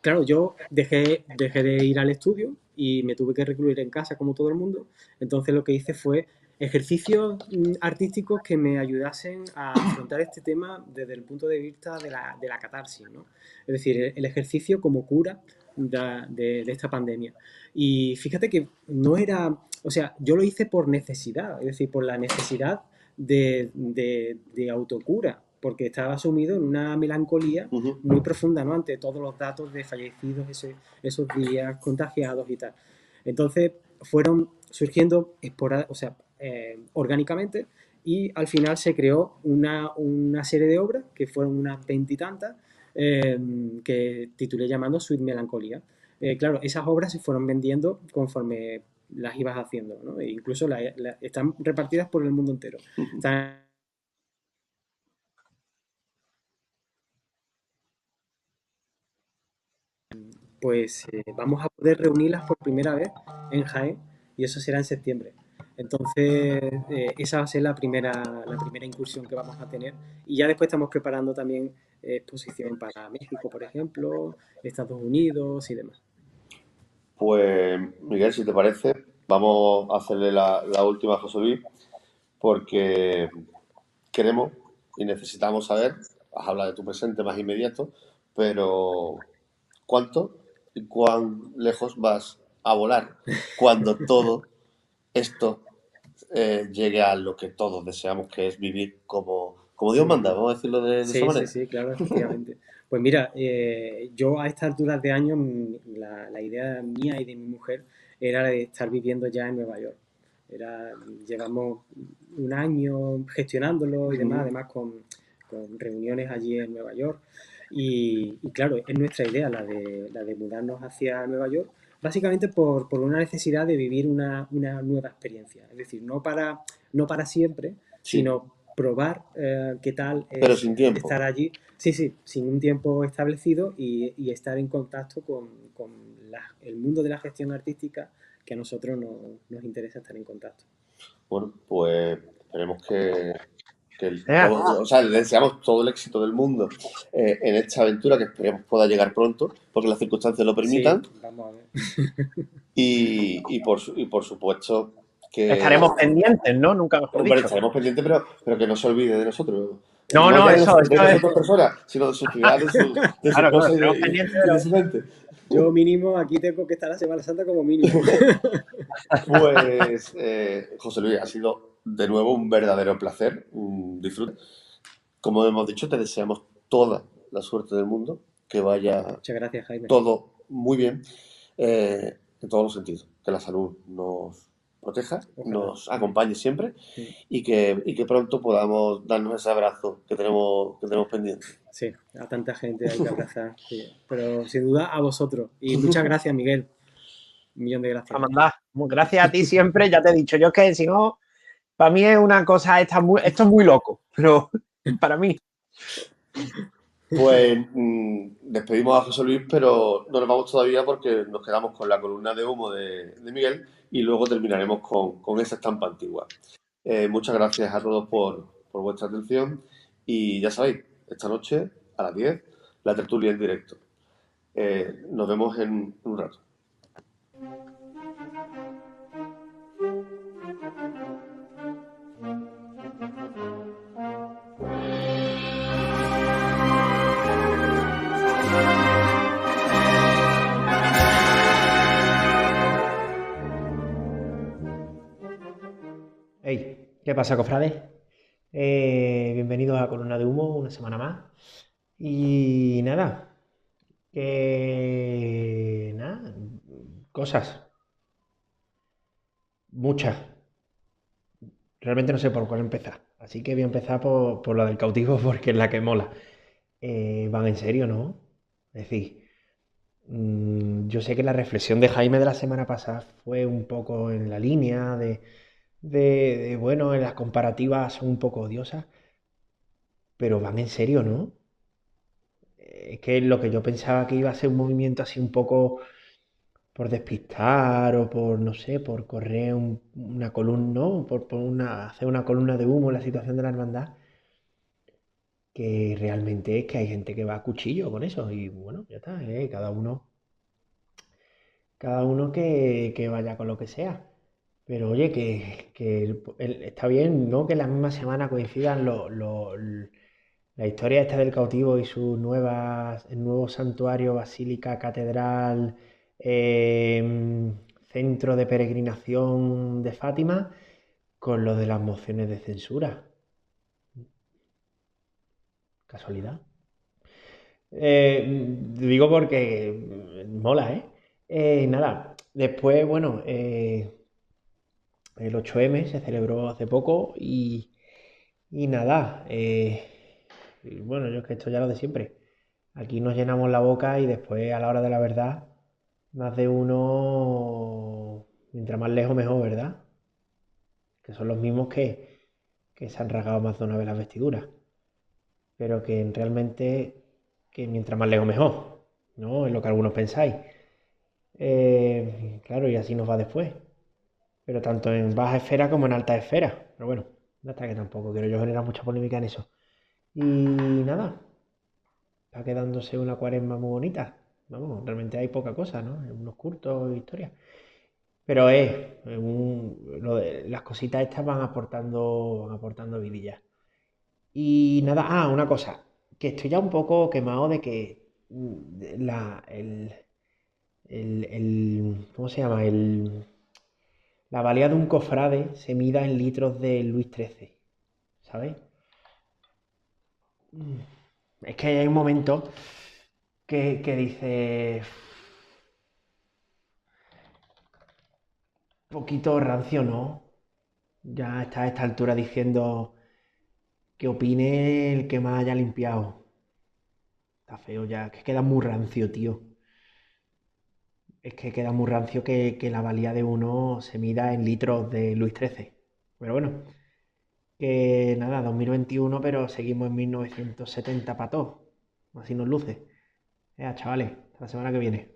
claro, yo dejé de ir al estudio y me tuve que recluir en casa como todo el mundo. Entonces lo que hice fue ejercicios artísticos que me ayudasen a afrontar este tema desde el punto de vista de la catarsis, ¿no? Es decir, el ejercicio como cura de esta pandemia. Y fíjate que no era, o sea, yo lo hice por necesidad, es decir, por la necesidad de autocura, porque estaba sumido en una melancolía muy profunda, ¿no? Ante todos los datos de fallecidos esos días, contagiados y tal. Entonces fueron surgiendo orgánicamente y al final se creó una serie de obras, que fueron unas veintitantas, que titulé llamando Suite Melancolía. Claro, esas obras se fueron vendiendo conforme las ibas haciendo, ¿no? E incluso están repartidas por el mundo entero. Están pues vamos a poder reunirlas por primera vez en Jaén y eso será en septiembre. Entonces, esa va a ser la primera incursión que vamos a tener. Y ya después estamos preparando también exposición para México, por ejemplo, Estados Unidos y demás. Pues, Miguel, si te parece, vamos a hacerle la última a José Luis, porque queremos y necesitamos saber, has hablado de tu presente más inmediato, pero ¿cuánto y cuán lejos vas a volar cuando todo esto llegue a lo que todos deseamos, que es vivir como Dios manda? Vamos a decirlo de esa manera. Sí, claro, efectivamente. Pues mira, yo a estas alturas de año, la idea mía y de mi mujer era de estar viviendo ya en Nueva York. Llevamos un año gestionándolo y demás, además con reuniones allí en Nueva York. Y claro, es nuestra idea la de mudarnos hacia Nueva York, básicamente por una necesidad de vivir una nueva experiencia. Es decir, no para siempre, Sí. sino probar qué tal es Pero sin tiempo. estar allí, sí, sin un tiempo establecido y estar en contacto con el mundo de la gestión artística, que a nosotros nos interesa estar en contacto. Bueno, pues esperemos que le deseamos todo el éxito del mundo en esta aventura, que esperemos pueda llegar pronto, porque las circunstancias lo permitan. Sí, vamos a ver. Y por supuesto que... Estaremos pendientes, ¿no? Nunca mejor Hombre, dicho. estaremos pendientes, pero que no se olvide de nosotros. No, ya eso de es. otras personas, sino de su ciudad, de su Claro, cosa estaremos y pendientes de su mente. Yo mínimo aquí tengo que estar la Semana Santa como mínimo. Pues, José Luis, ha sido de nuevo un verdadero placer, un disfrute. Como hemos dicho, te deseamos toda la suerte del mundo, que vaya Muchas gracias, Jaime. todo muy bien, en todos los sentidos. Que la salud nos proteja, Ojalá. nos acompañe siempre Sí. y que pronto podamos darnos ese abrazo que tenemos pendiente. Sí, a tanta gente hay que abrazar. Sí. Pero sin duda a vosotros. Y muchas gracias, Miguel. Un millón de gracias. Amanda, gracias a ti siempre. Ya te he dicho, yo es que si no, para mí es una cosa, esto es muy loco, pero para mí. Pues despedimos a José Luis, pero no nos vamos todavía porque nos quedamos con la columna de humo de Miguel y luego terminaremos con esa estampa antigua. Muchas gracias a todos por vuestra atención y ya sabéis, esta noche a las 10, la tertulia en directo. Nos vemos en un rato. Hey, ¿qué pasa, cofrades? Bienvenidos a Columna de Humo, una semana más. Y nada, cosas. Muchas. Realmente no sé por cuál empezar. Así que voy a empezar por la del cautivo porque es la que mola. Van en serio, ¿no? Es decir, yo sé que la reflexión de Jaime de la semana pasada fue un poco en la línea bueno, las comparativas son un poco odiosas, pero van en serio, ¿no? Es que lo que yo pensaba que iba a ser un movimiento así un poco por despistar o por, no sé, por correr una columna, ¿no? Hacer una columna de humo en la situación de la hermandad, que realmente es que hay gente que va a cuchillo con eso y bueno, ya está, cada uno que vaya con lo que sea. Pero oye, está bien, ¿no? Que la misma semana coincidan la historia esta del cautivo y el nuevo santuario, basílica, catedral, centro de peregrinación de Fátima, con lo de las mociones de censura. ¿Casualidad? Digo porque mola, ¿eh? Nada, después, bueno, el 8M se celebró hace poco y nada, y bueno, yo es que esto ya lo de siempre. Aquí nos llenamos la boca y después a la hora de la verdad, más de uno, mientras más lejos mejor, ¿verdad? Que son los mismos que se han rasgado más de una vez las vestiduras, pero que realmente que mientras más lejos mejor, ¿no? Es lo que algunos pensáis. Claro, y así nos va después, pero tanto en baja esfera como en alta esfera. Pero bueno, hasta que tampoco quiero yo generar mucha polémica en eso. Y nada, va quedándose una cuaresma muy bonita. Vamos, realmente hay poca cosa, ¿no? Hay unos curtos, historias. Pero las cositas estas van aportando vidilla. Y nada, una cosa, que estoy ya un poco quemado de que ¿cómo se llama? La valía de un cofrade se mida en litros de Luis XIII, ¿sabes? Es que hay un momento que dice, poquito rancio, ¿no? Ya está a esta altura diciendo que opine el que más haya limpiado. Está feo ya, que queda muy rancio, tío. Es que queda muy rancio que la valía de uno se mida en litros de Luis XIII. Pero bueno, que nada, 2021, pero seguimos en 1970 para todos. Así nos luce. Chavales, hasta la semana que viene.